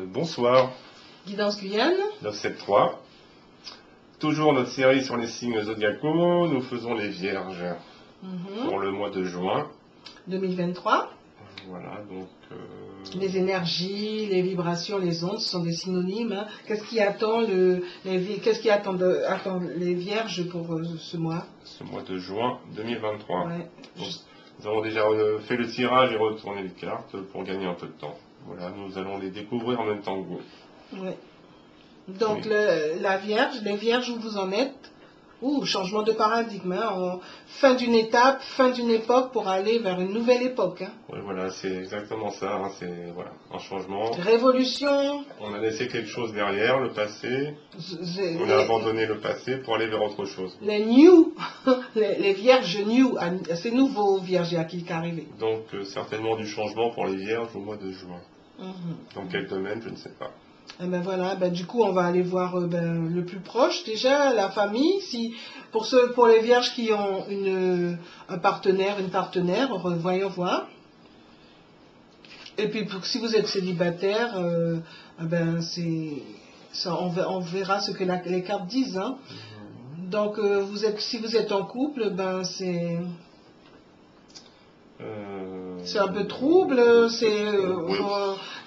Bonsoir, Guidance Guyane. 973. Toujours notre série sur les signes zodiacaux. Nous faisons les vierges pour le mois de juin 2023. Voilà, donc. Les énergies, les vibrations, les ondes sont des synonymes. Hein. Qu'est-ce qui attend, attend les vierges pour ce mois? Ce mois de juin 2023. Ouais. Donc, nous avons déjà fait le tirage et retourné les cartes pour gagner un peu de temps. Voilà, nous allons les découvrir en même temps que vous. Ouais. Donc, Oui. les vierges, où vous en êtes? Changement de paradigme. Hein. Fin d'une étape, fin d'une époque pour aller vers une nouvelle époque. Hein. Oui, voilà, c'est exactement ça. Hein, c'est un changement. Révolution. On a laissé quelque chose derrière, le passé. On a abandonné le passé pour aller vers autre chose. Les new, les vierges new, c'est nouveau vierge qui est arrivé. Donc certainement du changement pour les vierges au mois de juin. Dans quel domaine, je ne sais pas. Et ben voilà, du coup on va aller voir le plus proche déjà, la famille. Pour les vierges qui ont un partenaire, une partenaire, voyons voir. Et puis si vous êtes célibataire, on verra ce que les cartes disent. Hein. Donc si vous êtes en couple, c'est un peu trouble,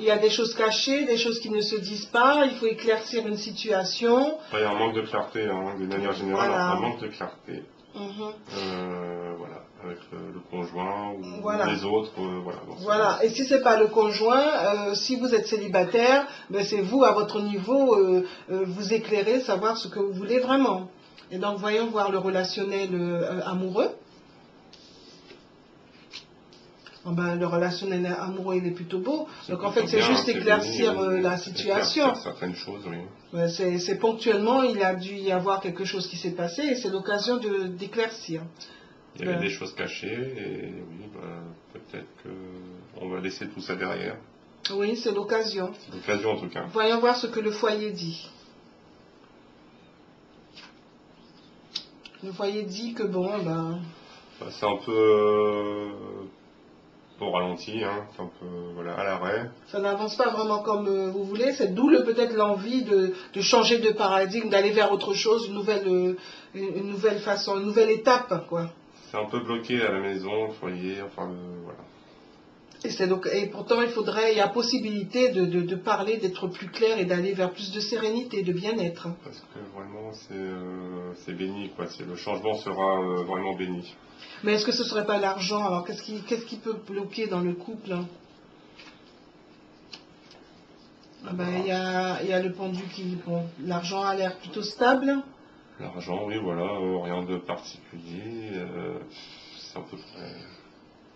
il y a des choses cachées, des choses qui ne se disent pas, il faut éclaircir une situation. Il y a un manque de clarté, hein, d'une manière générale, voilà. Un manque de clarté. Voilà, avec le conjoint ou les autres. Voilà, et si ce n'est pas le conjoint, si vous êtes célibataire, c'est vous, à votre niveau, vous éclairer, savoir ce que vous voulez vraiment. Et donc, voyons voir le relationnel amoureux. Le relationnel amoureux, il est plutôt beau. Donc en fait, c'est juste éclaircir la situation. Éclaircir certaines choses, oui. C'est ponctuellement, il a dû y avoir quelque chose qui s'est passé et c'est l'occasion d'éclaircir. Il y avait des choses cachées et oui, peut-être qu'on va laisser tout ça derrière. Oui, c'est l'occasion. C'est l'occasion en tout cas. Voyons voir ce que le foyer dit. Le foyer dit que c'est un peu au ralenti, hein, c'est un peu à l'arrêt. Ça n'avance pas vraiment comme vous voulez, c'est d'où peut-être l'envie de changer de paradigme, d'aller vers autre chose, une nouvelle façon, une nouvelle étape, quoi. C'est un peu bloqué à la maison, le foyer, enfin voilà. Et pourtant il y a possibilité de parler, d'être plus clair et d'aller vers plus de sérénité, de bien-être. Parce que vraiment c'est béni, quoi. Le changement sera vraiment béni. Mais est-ce que ce ne serait pas l'argent? Alors qu'est-ce qui peut bloquer dans le couple? Il y a le pendu qui... l'argent a l'air plutôt stable. L'argent, oui, voilà, rien de particulier. C'est à peu près...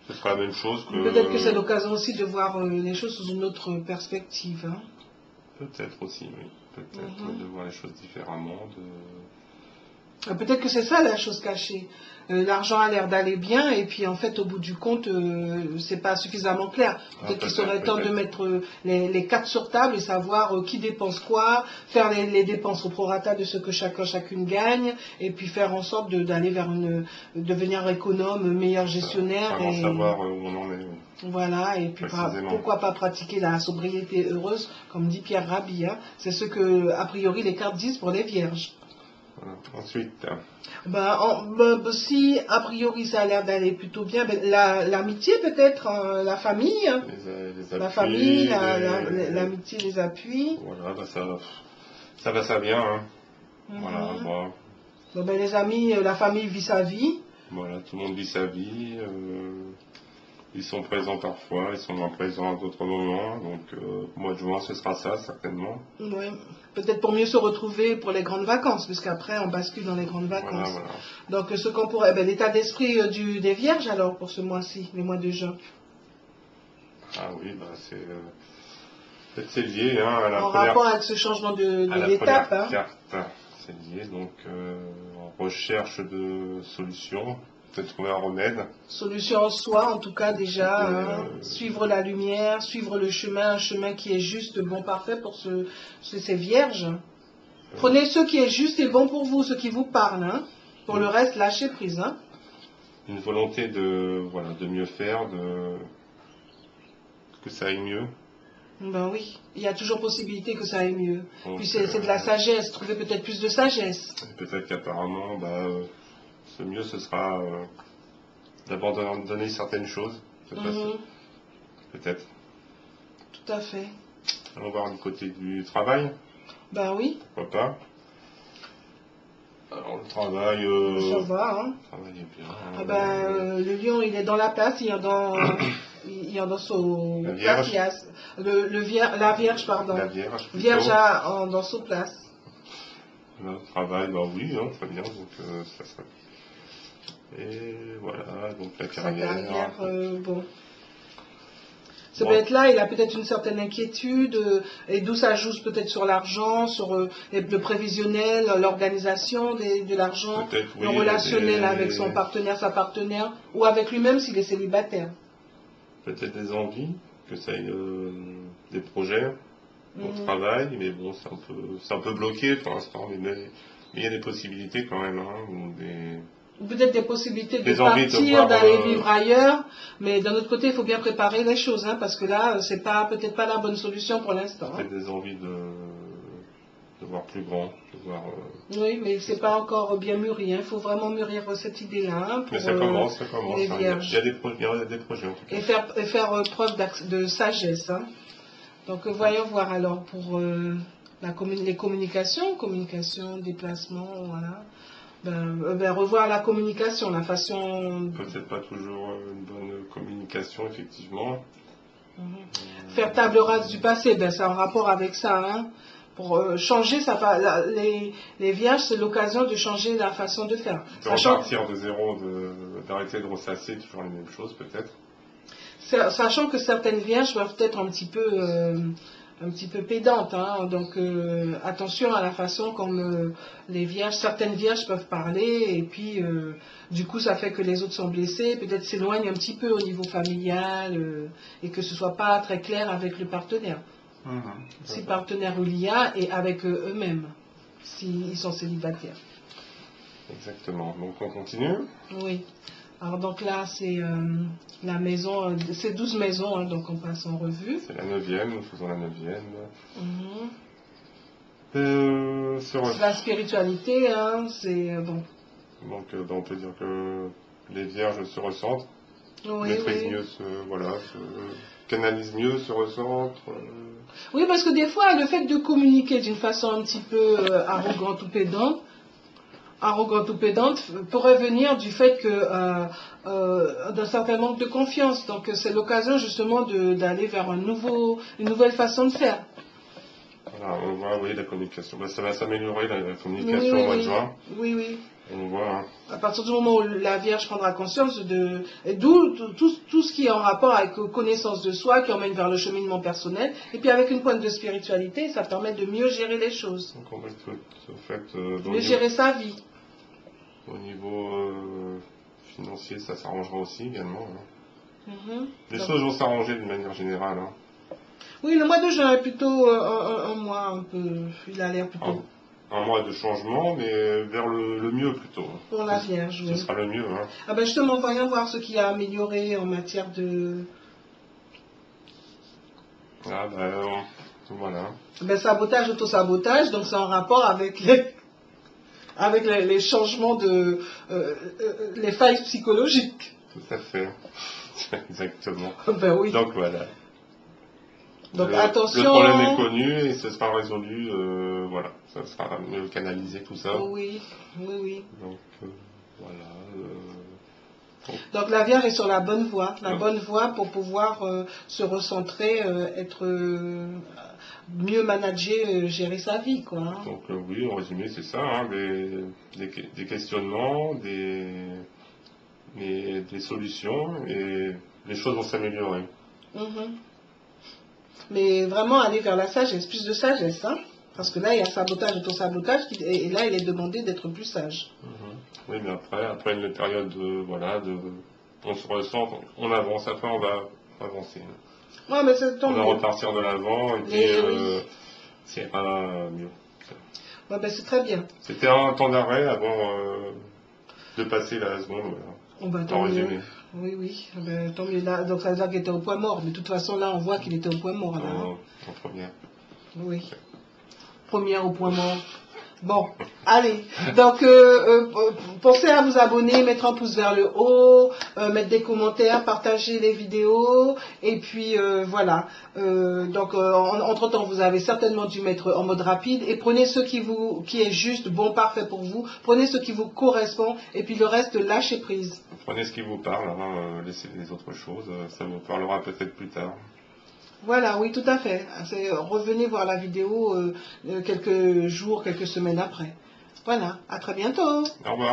Ce sera la même chose que... Peut-être que c'est l'occasion aussi de voir les choses sous une autre perspective. Hein. Peut-être aussi, oui. Peut-être de voir les choses différemment. Peut-être que c'est ça la chose cachée. L'argent a l'air d'aller bien et puis en fait au bout du compte c'est pas suffisamment clair. Peut-être qu'il serait temps de mettre les cartes sur table et savoir qui dépense quoi, faire les dépenses au prorata de ce que chacune gagne et puis faire en sorte d'aller vers devenir économe, meilleur gestionnaire. Et savoir où on en est. Voilà, et puis pourquoi pas pratiquer la sobriété heureuse, comme dit Pierre Rabhi. Hein. C'est ce que a priori les cartes disent pour les vierges. Voilà. Ensuite. Si a priori ça a l'air d'aller plutôt bien, l'amitié peut-être, la famille, les appuis, la famille, l'amitié, les appuis. Voilà, ça va, ça vient. Hein. Voilà, les amis, la famille vit sa vie. Voilà, tout le monde vit sa vie. Ils sont présents parfois, ils sont moins présents à d'autres moments. Donc, au mois de juin, ce sera ça, certainement. Oui, peut-être pour mieux se retrouver pour les grandes vacances, puisqu'après, on bascule dans les grandes vacances. Voilà. Donc, ce qu'on pourrait... l'état d'esprit des vierges, alors, pour ce mois-ci, les mois de juin. Ah oui, peut-être c'est lié hein, à la rapport avec ce changement d'étape. Hein. Carte, c'est lié, donc, en recherche de solutions. Peut-être trouver un remède. Solution en soi, en tout cas déjà, suivre la lumière, suivre le chemin, un chemin qui est juste, bon, parfait pour ces vierges. Prenez ce qui est juste et bon pour vous, ce qui vous parle. Hein. Pour le reste, lâchez prise. Hein. Une volonté de mieux faire, que ça aille mieux. Ben oui, il y a toujours possibilité que ça aille mieux. Donc, Puis c'est de la sagesse, trouver peut-être plus de sagesse. peut-être qu'apparemment, ce mieux, ce sera d'abandonner certaines choses. Peut-être. Tout à fait. Allons voir du côté du travail. Ben oui. Pourquoi pas. Alors le travail... Ça va, hein. Le travail est bien. Ah ben, le lion, il est dans la place, il est dans... Il est dans son La Vierge. place. La Vierge, pardon. La Vierge, plutôt. Vierge dans son place. Le travail, oui, hein, très bien. Donc ça serait... Et voilà, donc la carrière. Sa carrière, bon. Ça peut être là, il a peut-être une certaine inquiétude, et d'où ça joue peut-être sur l'argent, sur le prévisionnel, l'organisation de l'argent, le relationnel avec son partenaire, sa partenaire, ou avec lui-même s'il est célibataire. Peut-être des envies, que ça ait des projets au travail, mais bon, c'est un peu bloqué pour l'instant, mais il y a des possibilités quand même, hein, peut-être des possibilités de partir, d'aller vivre ailleurs, mais d'un autre côté, il faut bien préparer les choses, hein, parce que là, c'est peut-être pas la bonne solution pour l'instant. Peut-être des envies de voir plus grand, de voir... Oui, mais c'est pas encore bien mûri, hein. Il faut vraiment mûrir cette idée-là. Hein, pour, mais ça commence. Les vierges. Il y a des projets en tout cas. Et faire preuve de sagesse. Hein. Donc voyons voir alors pour les communications, déplacement, voilà. Revoir la communication, la façon... Peut-être pas toujours une bonne communication, effectivement. Faire table rase du passé, c'est en rapport avec ça. Hein. Pour changer, les vierges, c'est l'occasion de changer la façon de faire. De repartir de zéro, d'arrêter de ressasser toujours les mêmes choses, peut-être. Sachant que certaines vierges peuvent être un petit peu pédantes, hein, donc attention à la façon comme certaines vierges peuvent parler, et puis du coup ça fait que les autres sont blessés, peut-être s'éloignent un petit peu au niveau familial, et que ce soit pas très clair avec le partenaire. Si partenaire il y a, et avec eux-mêmes, s'ils sont célibataires. Exactement, donc on continue. Oui. Alors donc là, c'est la maison, c'est 12 maisons, hein, donc on passe en revue. C'est la 9e, nous faisons la 9e. C'est la spiritualité, hein, c'est bon. Donc on peut dire que les vierges se ressentent, maîtrisent mieux, canalisent mieux, se ressentent. Oui, parce que des fois, le fait de communiquer d'une façon un petit peu arrogante ou pédante pourrait venir du fait que d'un certain manque de confiance. Donc c'est l'occasion justement d'aller vers une nouvelle façon de faire. Voilà, on voit, oui, la communication. Ça va s'améliorer, la communication au mois de juin. Oui. On voit. Hein. À partir du moment où la Vierge prendra conscience d'où tout ce qui est en rapport avec connaissance de soi, qui emmène vers le cheminement personnel, et puis avec une pointe de spiritualité, ça permet de mieux gérer les choses. Donc on va mieux gérer sa vie. Au niveau financier, ça s'arrangera aussi également. Hein. Les choses vont s'arranger d'une manière générale. Hein. Oui, le mois de juin est plutôt un mois un peu... Il a l'air plutôt... Un mois de changement, mais vers le mieux plutôt. Pour la Vierge, oui. Ce sera le mieux. Hein. Ah ben justement, voyons voir ce qui a amélioré en matière de... Ah voilà. Sabotage, auto-sabotage, donc c'est en rapport avec les changements les failles psychologiques. Tout à fait. Exactement. Ben oui. Donc voilà. Donc attention. Le problème est connu et ce sera résolu. Voilà. Ça sera mieux canalisé tout ça. Oui. Donc voilà. Donc la Vierge est sur la bonne voie. Bonne voie pour pouvoir se recentrer, être mieux manager, gérer sa vie, quoi. Hein. Donc oui, en résumé, c'est ça, hein, des questionnements, des solutions, et les choses vont s'améliorer. Mais vraiment aller vers la sagesse, plus de sagesse, hein, parce que là il y a sabotage, auto-sabotage, et là il est demandé d'être plus sage. Oui, mais après une période on se ressent, on avance, après on va avancer. Ouais, mais c'est on va repartir de l'avant, et puis c'est mieux. Ouais, ben c'est très bien. C'était un temps d'arrêt avant de passer la seconde, voilà. En résumé. Oui, oui. Ben, tant mieux là. Donc ça veut dire qu'il était au point mort. Mais de toute façon, là, on voit qu'il était au point mort. Là, hein. En première. Oui. Première au point mort. Bon, allez. Donc, pensez à vous abonner, mettre un pouce vers le haut, mettre des commentaires, partager les vidéos. Et puis, voilà. Donc, entre-temps, vous avez certainement dû mettre en mode rapide. Et prenez ce qui est juste, bon, parfait pour vous. Prenez ce qui vous correspond. Et puis, le reste, lâchez prise. Prenez ce qui vous parle, hein, laissez les autres choses. Ça vous parlera peut-être plus tard. Voilà, oui, tout à fait. Revenez voir la vidéo quelques jours, quelques semaines après. Voilà, à très bientôt. Au revoir.